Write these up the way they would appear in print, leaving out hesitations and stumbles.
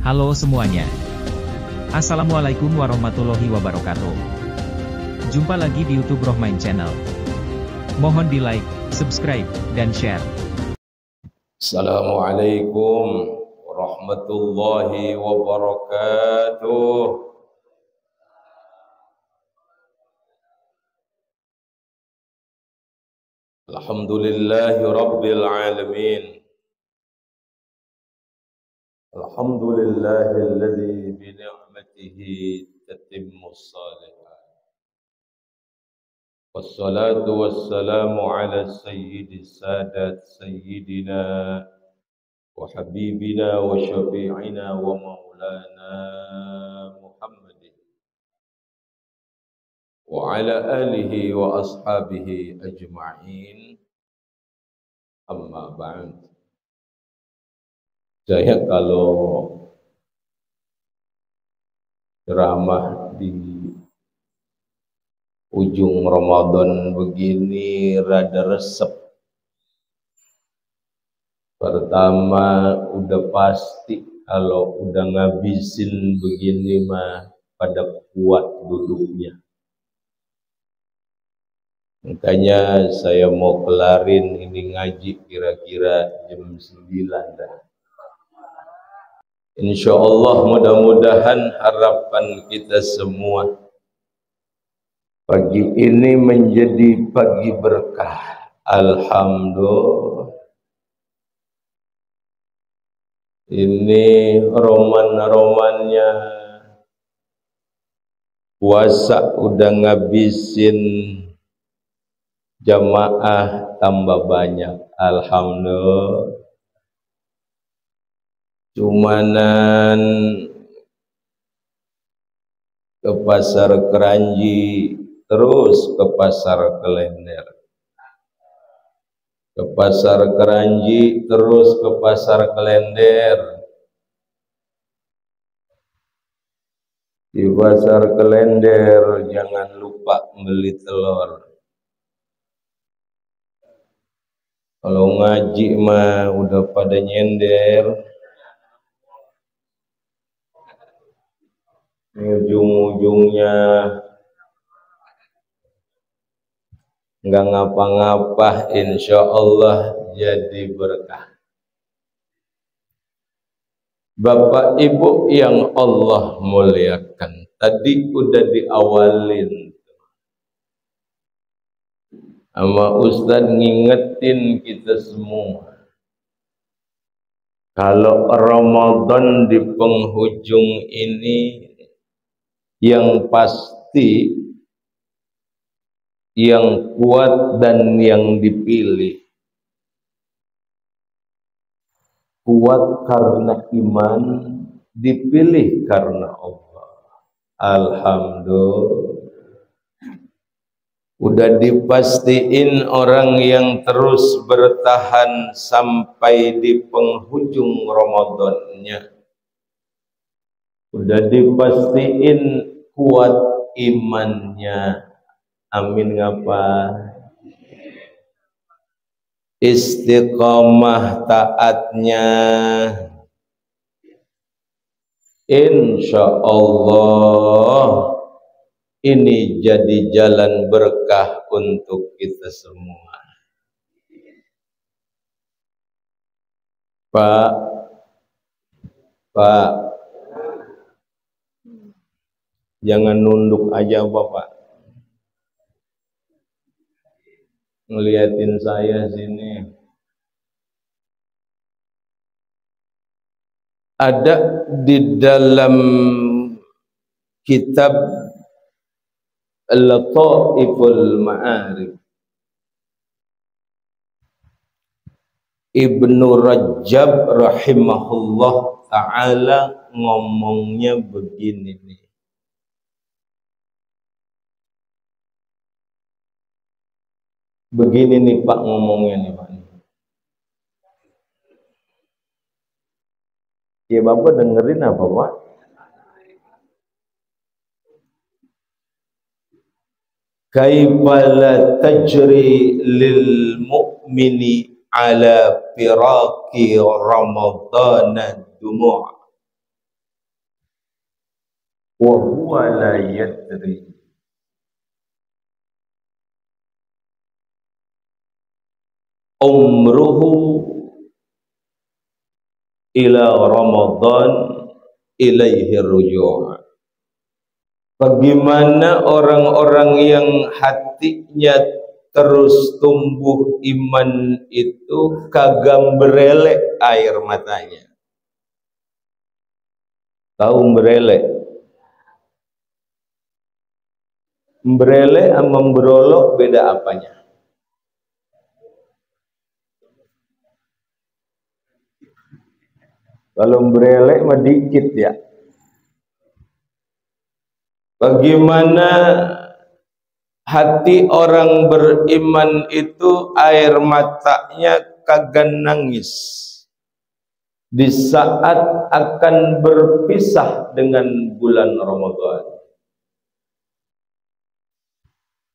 Halo semuanya. Assalamualaikum warahmatullahi wabarakatuh. Jumpa lagi di YouTube Rohmain Channel. Mohon di like, subscribe, dan share. Assalamualaikum warahmatullahi wabarakatuh. Alhamdulillahi rabbil alamin. Alhamdulillahilladzi bi ni'matihi tatimmus shalihat. Wassalatu wassalamu ala sayyidis sadat sayyidina wa habibina wa syafi'ina wa maulana Muhammadin wa ala alihi wa ashabihi ajma'in. Amma ba'd. Saya kalau ceramah di ujung Ramadan begini rada resep. Pertama udah pasti kalau udah ngabisin begini mah pada kuat duduknya. Makanya saya mau kelarin ini ngaji kira-kira jam 9 dah. Insya Allah mudah-mudahan harapan kita semua pagi ini menjadi pagi berkah. Alhamdulillah. Ini roman-romannya puasa udah ngabisin, jamaah tambah banyak. Alhamdulillah. Cumanan ke pasar Keranji, terus ke pasar Klender. Ke pasar Keranji, terus ke pasar Klender. Di pasar Klender jangan lupa beli telur. Kalau ngaji mah udah pada nyender. Ujung-ujungnya nggak ngapa-ngapa, insya Allah jadi berkah. Bapak Ibu yang Allah muliakan, tadi udah diawalin sama Ustadz ngingetin kita semua. Kalau Ramadan di penghujung ini, yang pasti, yang kuat dan yang dipilih. Kuat karena iman, dipilih karena Allah. Alhamdulillah. Udah dipastiin orang yang terus bertahan sampai di penghujung Ramadannya. Udah dipastiin kuat imannya. Amin ngapa? Istiqomah taatnya. Insya Allah ini jadi jalan berkah untuk kita semua. Pak, jangan nunduk aja Bapak. Ngeliatin saya sini. Ada di dalam kitab Lataiful Ma'arif, Ibnu Rajab rahimahullah ta'ala ngomongnya begini nih. Begini nih Pak ngomongnya nih Pak. Ya Bapak dengerin apa Pak? Kaifa la tajri lil mu'mini ala firaqi ramadana dumu'. wa huwa la yadri. Umruhu ila Ramadan ilaihi ruju'. Bagaimana orang-orang yang hatinya terus tumbuh iman itu kagak berelek air matanya. Tahu berelek? Berelek sama berolok beda apanya? Kalau berelek mah dikit ya. Bagaimana hati orang beriman itu air matanya kagak nangis di saat akan berpisah dengan bulan Ramadan.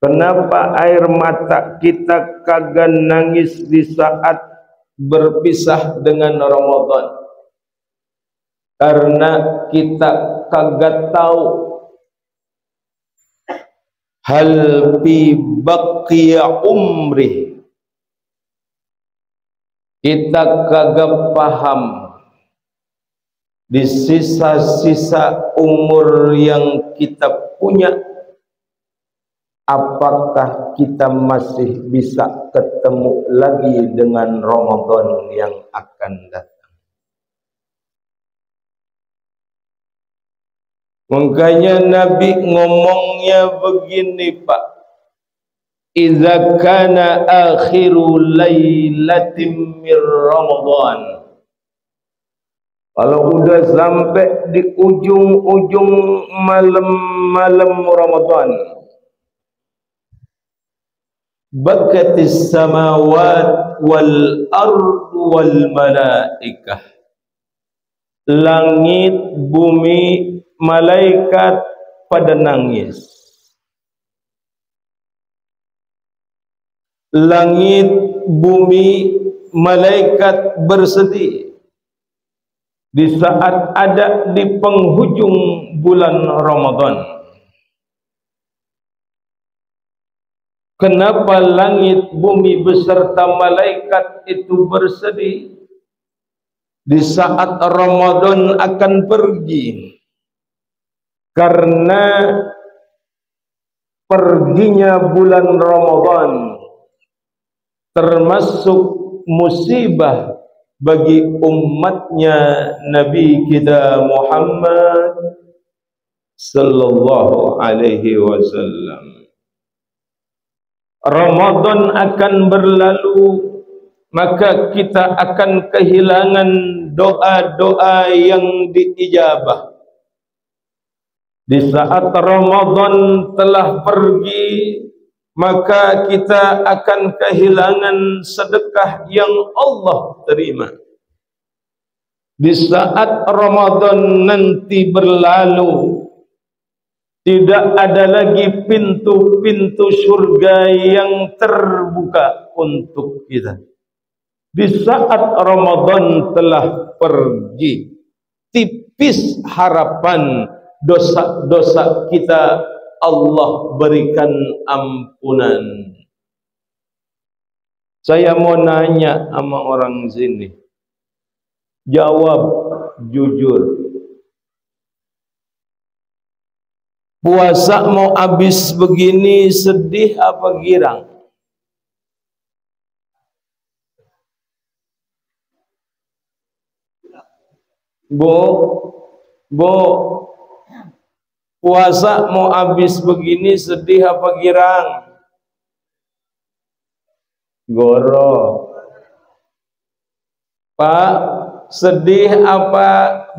Kenapa air mata kita kagak nangis di saat berpisah dengan Ramadan? Karena kita kagak tahu hal bi baqiya umri, kita kagak paham di sisa-sisa umur yang kita punya, apakah kita masih bisa ketemu lagi dengan Ramadan yang akan datang. Makanya Nabi ngomongnya begini, Pak. Idza kana akhiru lailatin min Ramadan. Kalau udah sampai di ujung-ujung malam-malam Ramadan, bakatis samawat wal ardu wal malaikah. Langit, bumi, malaikat pada nangis. Langit, bumi, malaikat bersedih di saat ada di penghujung bulan Ramadan. Kenapa langit, bumi beserta malaikat itu bersedih di saat Ramadan akan pergi? Karena perginya bulan Ramadan termasuk musibah bagi umatnya Nabi kita Muhammad sallallahu alaihi wasallam. Ramadan akan berlalu, maka kita akan kehilangan doa-doa yang diijabah. Di saat Ramadan telah pergi, maka kita akan kehilangan sedekah yang Allah terima. Di saat Ramadan nanti berlalu, tidak ada lagi pintu-pintu surga yang terbuka untuk kita. Di saat Ramadan telah pergi, tipis harapan dosa-dosa kita Allah berikan ampunan. Saya mau nanya sama orang sini, jawab jujur. Puasa mau habis begini sedih apa girang? Bo, puasa mau habis begini sedih apa girang? Goro. Pak, sedih apa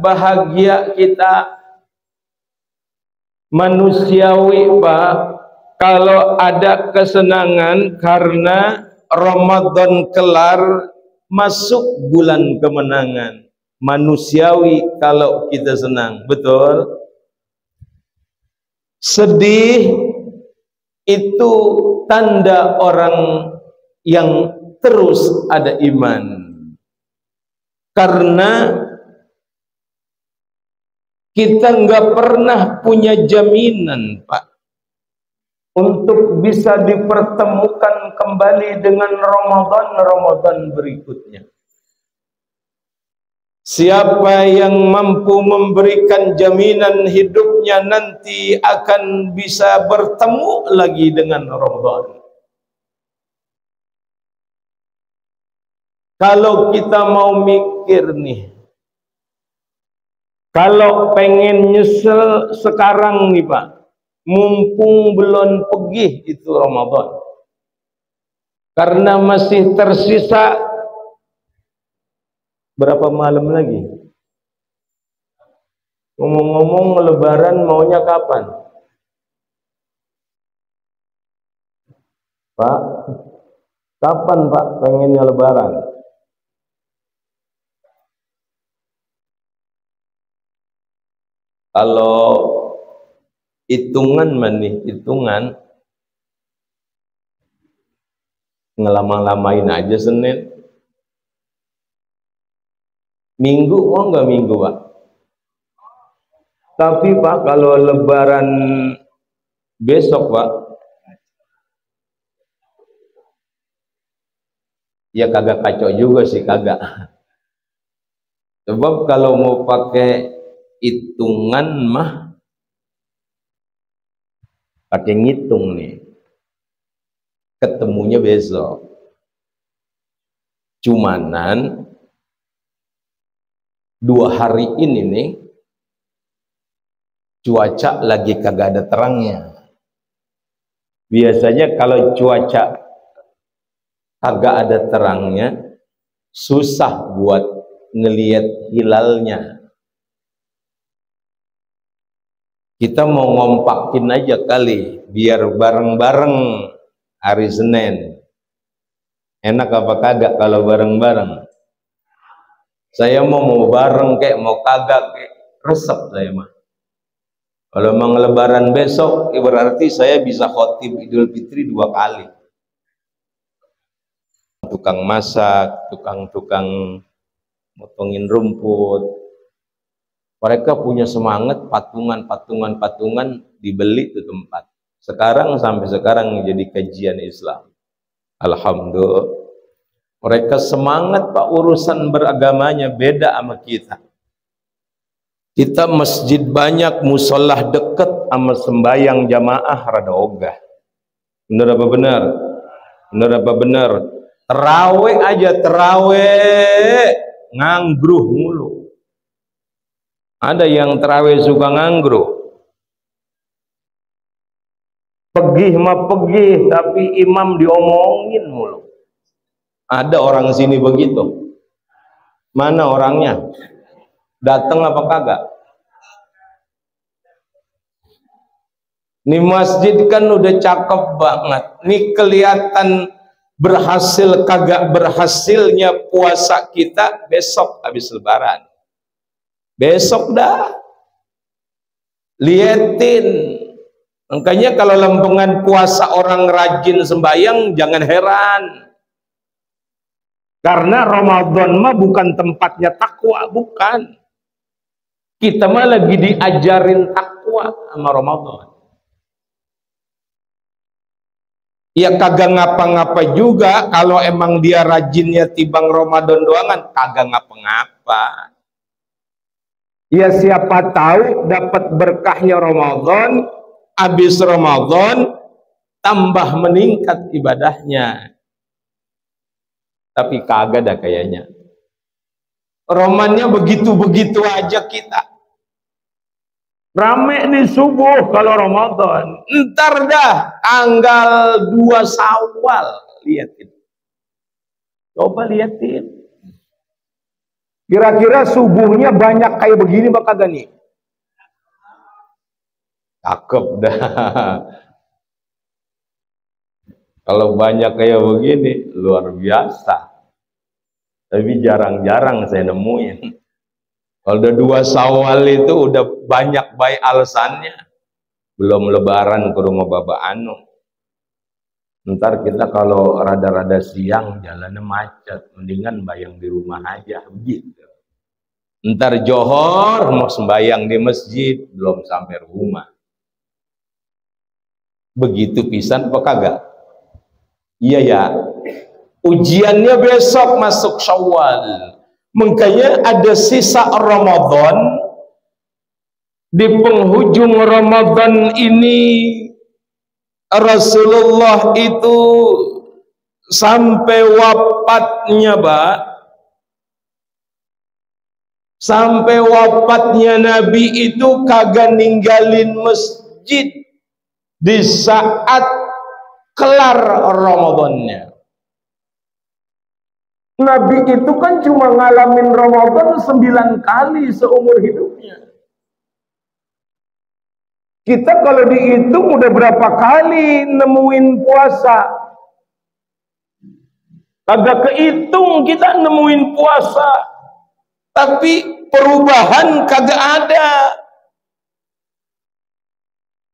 bahagia kita? Manusiawi, Pak. Kalau ada kesenangan karena Ramadan kelar, masuk bulan kemenangan. Manusiawi kalau kita senang, betul? Sedih itu tanda orang yang terus ada iman. Karena Kita nggak pernah punya jaminan, Pak, untuk bisa dipertemukan kembali dengan Ramadan berikutnya. Siapa yang mampu memberikan jaminan hidupnya nanti akan bisa bertemu lagi dengan Ramadan? Kalau kita mau mikir nih, kalau pengen nyesel sekarang nih Pak, mumpung belum pergi itu Ramadan, karena masih tersisa berapa malam lagi? Ngomong-ngomong, lebaran maunya kapan? Pak, kapan Pak pengennya lebaran? Kalau hitungan ngelama-lamain aja Senin. Minggu mau nggak Minggu Pak? Tapi Pak, kalau lebaran besok Pak, ya kagak kacau juga sih, kagak. Sebab kalau mau pakai hitungan mah pakai ngitung nih, ketemunya besok. Cumanan 2 hari ini nih cuaca lagi kagak ada terangnya. Biasanya kalau cuaca kagak ada terangnya susah buat ngelihat hilalnya. Kita mau ngompakin aja kali biar bareng-bareng hari Senin. Enak apa kagak kalau bareng-bareng? Saya mau bareng kayak mau kagak kayak resep saya mah. Kalau mau lebaran besok berarti saya bisa khotib Idul Fitri 2 kali. Tukang masak, tukang motongin rumput, mereka punya semangat, patungan dibeli tuh tempat. Sampai sekarang jadi kajian Islam. Alhamdulillah. Mereka semangat Pak, urusan beragamanya beda sama kita. Kita masjid banyak, musolah deket, sama sembayang jamaah rada ogah. Bener apa benar? Bener apa benar? Terawih aja, terawih ngangruh mulu. Ada yang terawih suka ngangruh. Pergi mah pergi, tapi imam diomongin mulu. Ada orang sini begitu. Mana orangnya? Datang apa kagak? Nih masjid kan udah cakep banget. Nih kelihatan berhasil kagak berhasilnya puasa kita besok habis lebaran. Besok dah. Liatin. Makanya kalau lempengan puasa orang rajin sembahyang jangan heran. Karena Ramadan mah bukan tempatnya takwa, bukan. Kita mah lagi diajarin takwa sama Ramadan. Ya kagak ngapa-ngapa juga kalau emang dia rajinnya tibang Ramadan doangan, kagak ngapa-ngapa. Ya siapa tahu dapat berkahnya Ramadan, habis Ramadan tambah meningkat ibadahnya. Tapi kagak dah kayaknya. Romannya begitu-begitu aja kita. Rame nih subuh kalau Ramadan. Ntar dah tanggal 2 Syawal. Lihatin. Coba lihatin. Kira-kira subuhnya banyak kayak begini bakal gak nih? Cakep dah. Kalau banyak kayak begini, luar biasa. Tapi jarang-jarang saya nemuin. Kalau udah 2 Syawal itu udah banyak baik alasannya. Belum lebaran ke rumah Bapak Anu. Ntar kita kalau rada-rada siang jalannya macet, mendingan bayang di rumah aja. Begitu. Ntar johor mau sembahyang di masjid, belum sampai rumah. Begitu pisan apa kagak? Iya ya. Ujiannya besok masuk Syawal. Makanya ada sisa Ramadan. Di penghujung Ramadan ini Rasulullah itu sampai wafatnya, Pak. Sampai wafatnya Nabi itu kagak ninggalin masjid di saat kelar Ramadannya. Nabi itu kan cuma ngalamin Ramadan 9 kali seumur hidupnya. Kita kalau dihitung udah berapa kali nemuin puasa? Kagak kehitung kita nemuin puasa. Tapi perubahan kagak ada.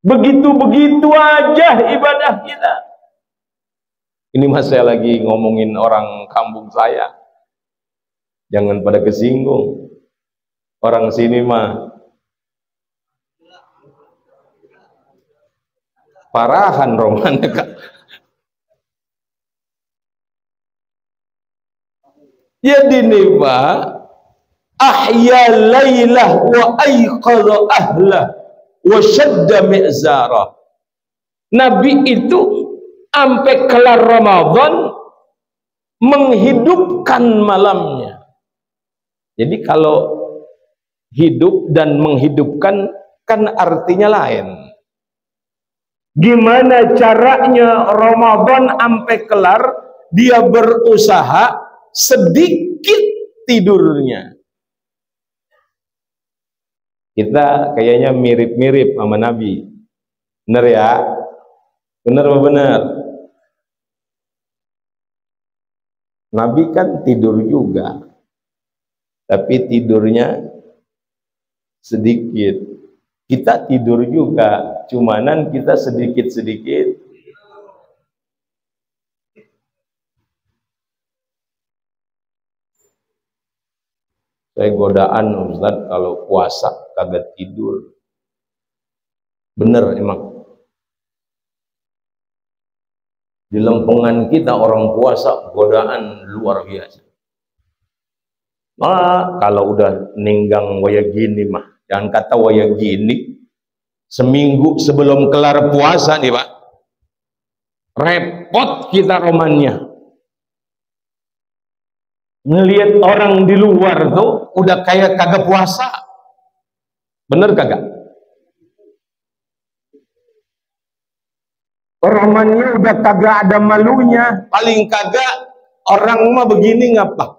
Begitu-begitu aja ibadah kita. Ini mas saya lagi ngomongin orang kampung saya. Jangan pada kesinggung. Orang sini mah parahan romannya, Kak. Jadi nih Pak, ahya laylah wa ayqadha ahlah wa shadda mi'zarah. Nabi itu sampai kelar Ramadan menghidupkan malamnya. Jadi kalau hidup dan menghidupkan kan artinya lain. Gimana caranya Ramadan sampai kelar dia berusaha sedikit tidurnya. Kita kayaknya mirip-mirip sama Nabi. Bener ya? Bener apa bener? Nabi kan tidur juga. Tapi tidurnya sedikit. Kita tidur juga, cumanan kita sedikit-sedikit. Saya godaan Ustaz kalau puasa kagak tidur. Bener emang. Di lempengan kita orang puasa godaan luar biasa. Kalau udah ninggang waya gini mah, jangan kata waya gini, seminggu sebelum kelar puasa nih Pak, repot kita romannya. Ngelihat orang di luar tuh udah kayak kagak puasa. Bener kagak? Romannya udah kagak ada malunya. Paling kagak orang mah begini ngapa?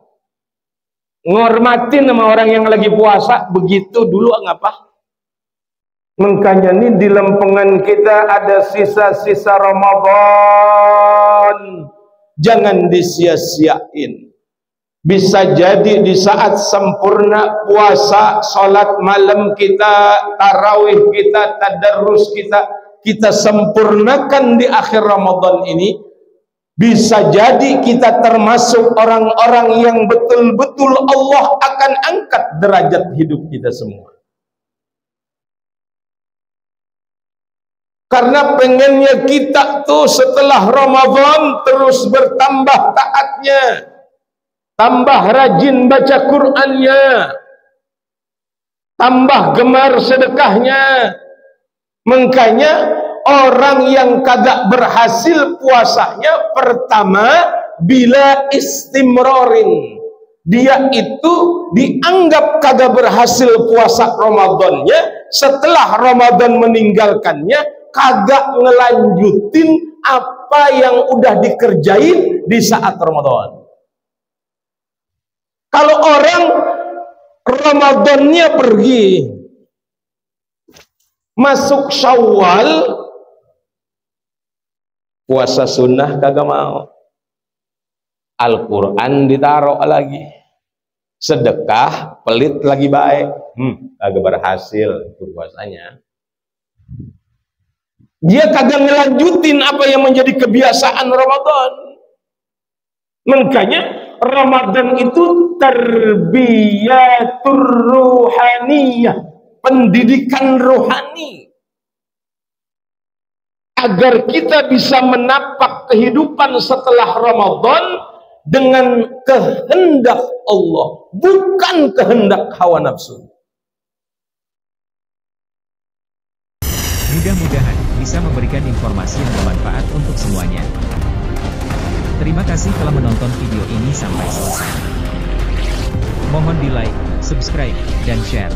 Ngormatin sama orang yang lagi puasa begitu dulu ngapa? Makanya nih di lempengan kita ada sisa-sisa Ramadan. Jangan disia-siain. Bisa jadi di saat sempurna puasa, sholat malam kita, tarawih kita, tadarrus kita sempurnakan di akhir Ramadan ini. Bisa jadi kita termasuk orang-orang yang betul-betul Allah akan angkat derajat hidup kita semua. Karena pengennya kita tuh setelah Ramadan terus bertambah taatnya, tambah rajin baca Qur'annya, tambah gemar sedekahnya. Makanya orang yang kagak berhasil puasanya, pertama bila istimrorin, dia itu dianggap kagak berhasil puasa Ramadannya. Setelah Ramadan meninggalkannya, kagak ngelanjutin apa yang udah dikerjain di saat Ramadan. Kalau orang Ramadannya pergi, masuk Syawal, puasa sunnah kagak mau, Al-Quran ditaruh lagi, sedekah pelit lagi baik, kagak berhasil itu puasanya. Dia kagak ngelanjutin apa yang menjadi kebiasaan Ramadan. Makanya Ramadan itu terbiyatur ruhaniyah, pendidikan rohani, agar kita bisa menapak kehidupan setelah Ramadan dengan kehendak Allah, bukan kehendak hawa nafsu. Mudah-mudahan bisa memberikan informasi yang bermanfaat untuk semuanya. Terima kasih telah menonton video ini sampai selesai. Mohon di like, subscribe, dan share.